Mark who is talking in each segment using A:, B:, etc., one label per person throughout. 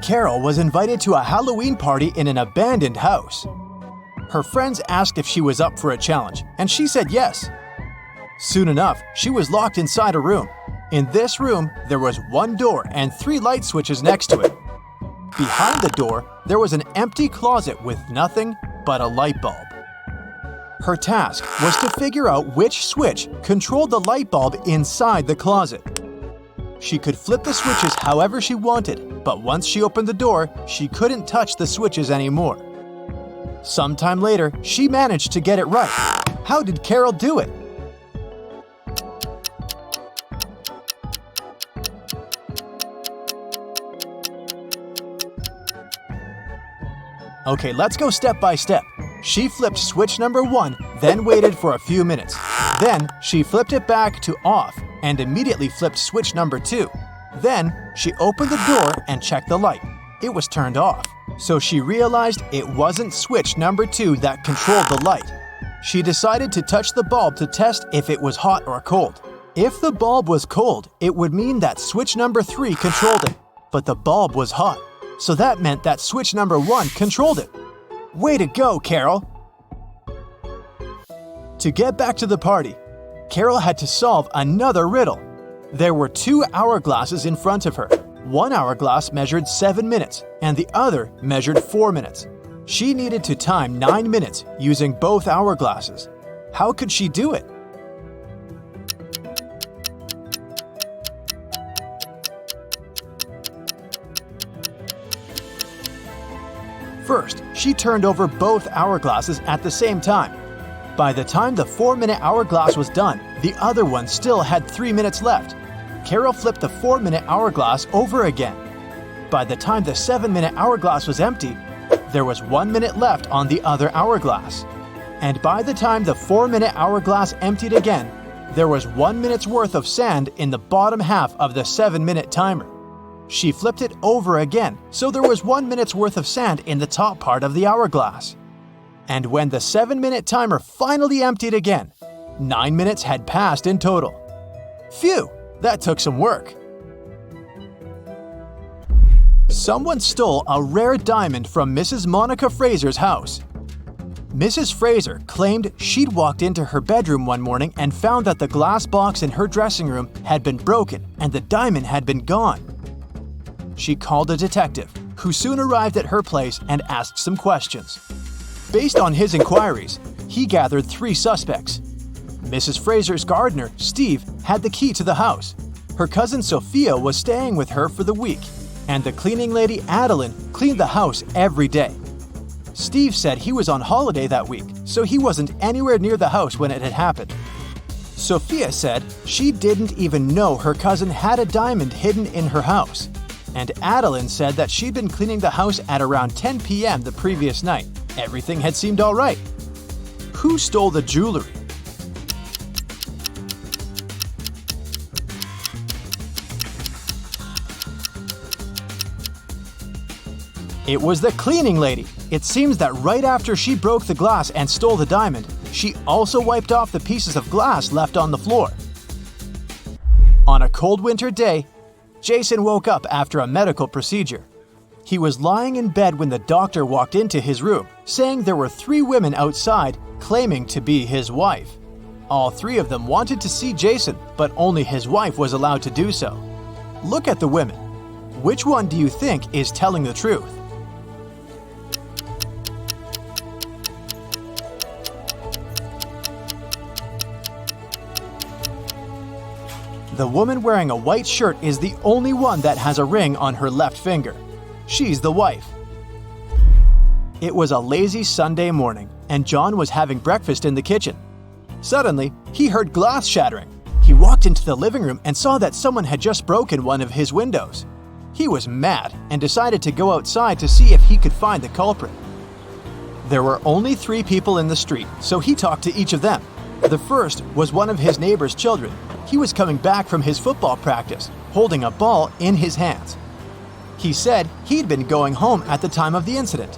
A: Carol was invited to a Halloween party in an abandoned house. Her friends asked if she was up for a challenge, and she said yes. Soon enough, she was locked inside a room. In this room, there was one door and 3 light switches next to it. Behind the door, there was an empty closet with nothing but a light bulb. Her task was to figure out which switch controlled the light bulb inside the closet. She could flip the switches however she wanted, but once she opened the door, she couldn't touch the switches anymore. Sometime later, she managed to get it right. How did Carol do it? Okay, let's go step by step. She flipped switch number 1, then waited for a few minutes. Then, she flipped it back to off and immediately flipped switch number 2. Then, she opened the door and checked the light. It was turned off. So she realized it wasn't switch number 2 that controlled the light. She decided to touch the bulb to test if it was hot or cold. If the bulb was cold, it would mean that switch number 3 controlled it. But the bulb was hot. So that meant that switch number 1 controlled it. Way to go, Carol! To get back to the party, Carol had to solve another riddle. There were 2 hourglasses in front of her. One hourglass measured 7 minutes, and the other measured 4 minutes. She needed to time 9 minutes using both hourglasses. How could she do it? First, she turned over both hourglasses at the same time. By the time the 4-minute hourglass was done, the other one still had 3 minutes left. Carol flipped the 4-minute hourglass over again. By the time the 7-minute hourglass was empty, there was 1 minute left on the other hourglass. And by the time the 4-minute hourglass emptied again, there was 1 minute's worth of sand in the bottom half of the 7-minute timer. She flipped it over again, so there was 1 minute's worth of sand in the top part of the hourglass. And when the 7-minute timer finally emptied again, 9 minutes had passed in total. Phew, that took some work. Someone stole a rare diamond from Mrs. Monica Fraser's house. Mrs. Fraser claimed she'd walked into her bedroom one morning and found that the glass box in her dressing room had been broken and the diamond had been gone. She called a detective, who soon arrived at her place and asked some questions. Based on his inquiries, he gathered 3 suspects. Mrs. Fraser's gardener, Steve, had the key to the house. Her cousin Sophia was staying with her for the week, and the cleaning lady Adeline cleaned the house every day. Steve said he was on holiday that week, so he wasn't anywhere near the house when it had happened. Sophia said she didn't even know her cousin had a diamond hidden in her house. And Adeline said that she'd been cleaning the house at around 10 p.m. the previous night. Everything had seemed all right. Who stole the jewelry? It was the cleaning lady. It seems that right after she broke the glass and stole the diamond, she also wiped off the pieces of glass left on the floor. On a cold winter day, Jason woke up after a medical procedure. He was lying in bed when the doctor walked into his room, saying there were 3 women outside claiming to be his wife. All 3 of them wanted to see Jason, but only his wife was allowed to do so. Look at the women. Which one do you think is telling the truth? The woman wearing a white shirt is the only one that has a ring on her left finger. She's the wife. It was a lazy Sunday morning, and John was having breakfast in the kitchen. Suddenly, he heard glass shattering. He walked into the living room and saw that someone had just broken one of his windows. He was mad and decided to go outside to see if he could find the culprit. There were only 3 people in the street, so he talked to each of them. The first was one of his neighbor's children. He was coming back from his football practice, holding a ball in his hands. He said he'd been going home at the time of the incident.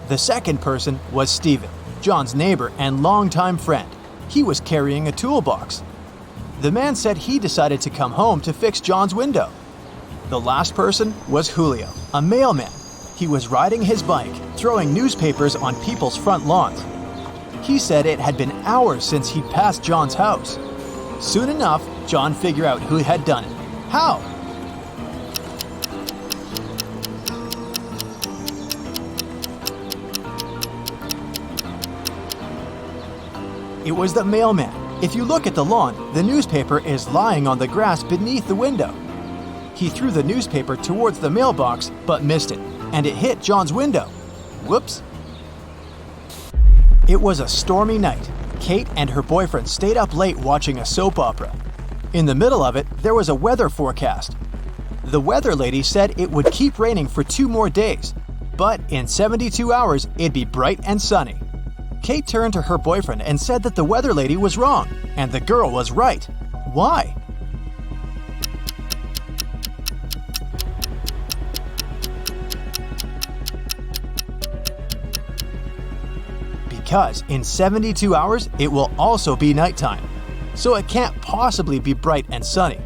A: The second person was Stephen, John's neighbor and longtime friend. He was carrying a toolbox. The man said he decided to come home to fix John's window. The last person was Julio, a mailman. He was riding his bike, throwing newspapers on people's front lawns. He said it had been hours since he'd passed John's house. Soon enough, John figured out who had done it. How? It was the mailman. If you look at the lawn, the newspaper is lying on the grass beneath the window. He threw the newspaper towards the mailbox, but missed it, and it hit John's window. Whoops. It was a stormy night. Kate and her boyfriend stayed up late watching a soap opera. In the middle of it, there was a weather forecast. The weather lady said it would keep raining for 2 more days, but in 72 hours, it'd be bright and sunny. Kate turned to her boyfriend and said that the weather lady was wrong, and the girl was right. Why? Because in 72 hours, it will also be nighttime, so it can't possibly be bright and sunny.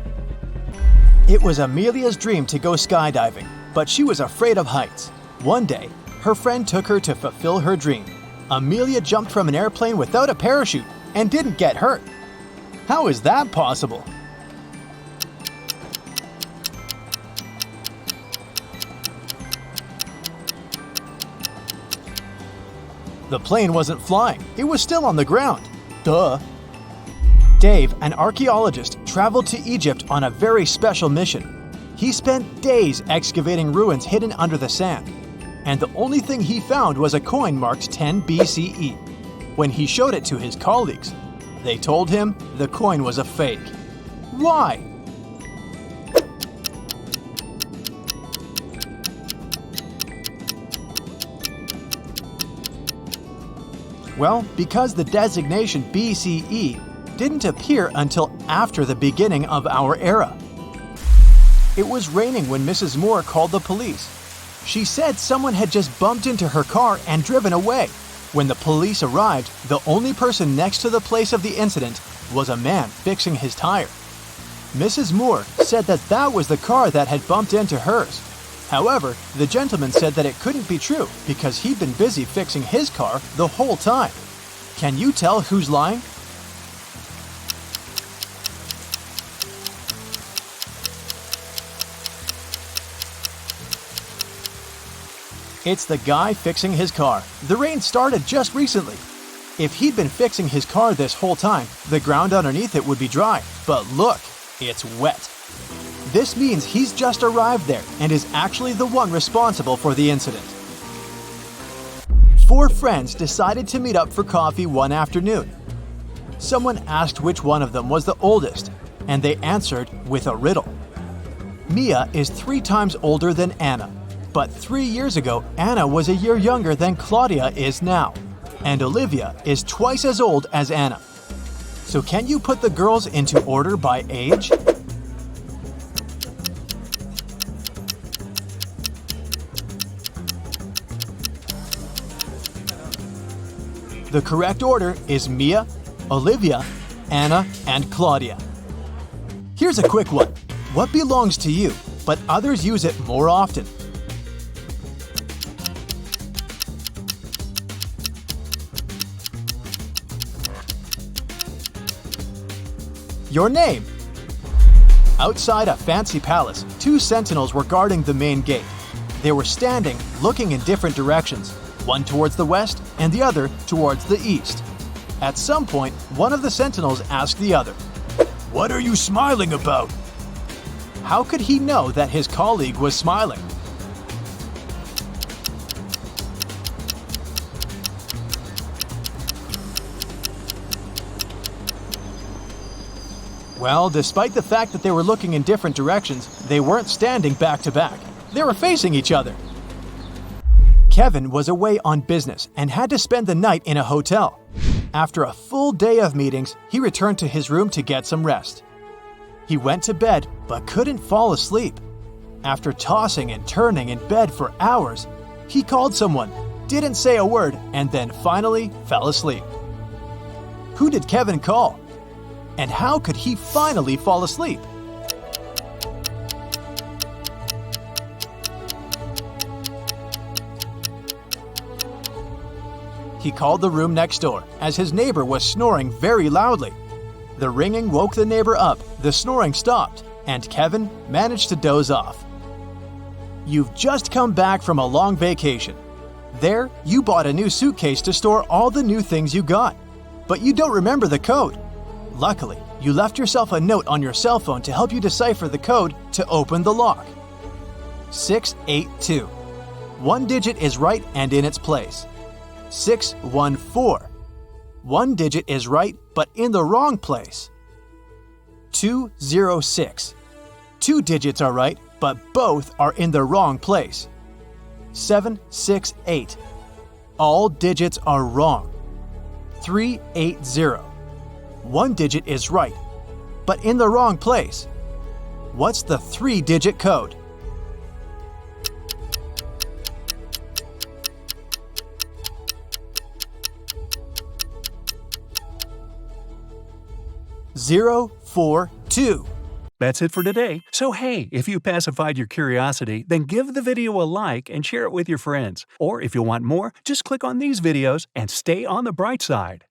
A: It was Amelia's dream to go skydiving, but she was afraid of heights. One day, her friend took her to fulfill her dream. Amelia jumped from an airplane without a parachute and didn't get hurt. How is that possible? The plane wasn't flying, it was still on the ground. Duh. Dave, an archaeologist, traveled to Egypt on a very special mission. He spent days excavating ruins hidden under the sand, and the only thing he found was a coin marked 10 BCE. When he showed it to his colleagues, they told him the coin was a fake. Why? Well, because the designation BCE didn't appear until after the beginning of our era. It was raining when Mrs. Moore called the police. She said someone had just bumped into her car and driven away. When the police arrived, the only person next to the place of the incident was a man fixing his tire. Mrs. Moore said that that was the car that had bumped into hers. However, the gentleman said that it couldn't be true because he'd been busy fixing his car the whole time. Can you tell who's lying? It's the guy fixing his car. The rain started just recently. If he'd been fixing his car this whole time, the ground underneath it would be dry. But look, it's wet. This means he's just arrived there and is actually the one responsible for the incident. 4 friends decided to meet up for coffee one afternoon. Someone asked which one of them was the oldest, and they answered with a riddle. Mia is 3 times older than Anna, but 3 years ago, Anna was a year younger than Claudia is now, and Olivia is twice as old as Anna. So can you put the girls into order by age? The correct order is Mia, Olivia, Anna, and Claudia. Here's a quick one. What belongs to you, but others use it more often? Your name. Outside a fancy palace, 2 sentinels were guarding the main gate. They were standing, looking in different directions, one towards the west and the other towards the east. At some point, one of the sentinels asked the other, "What are you smiling about?" How could he know that his colleague was smiling? Well, despite the fact that they were looking in different directions, they weren't standing back to back. They were facing each other. Kevin was away on business and had to spend the night in a hotel. After a full day of meetings, he returned to his room to get some rest. He went to bed but couldn't fall asleep. After tossing and turning in bed for hours, he called someone, didn't say a word, and then finally fell asleep. Who did Kevin call? And how could he finally fall asleep? He called the room next door, as his neighbor was snoring very loudly. The ringing woke the neighbor up, the snoring stopped, and Kevin managed to doze off. You've just come back from a long vacation. There, you bought a new suitcase to store all the new things you got. But you don't remember the code. Luckily, you left yourself a note on your cell phone to help you decipher the code to open the lock. 682. One digit is right and in its place. 614. One digit is right but in the wrong place. 206. Two digits are right but both are in the wrong place. 768. All digits are wrong. 380. One digit is right but in the wrong place. What's the three-digit code? Zero, 4, 2.
B: That's it for today. So hey, if you pacified your curiosity, then give the video a like and share it with your friends. Or if you want more, just click on these videos and stay on the bright side.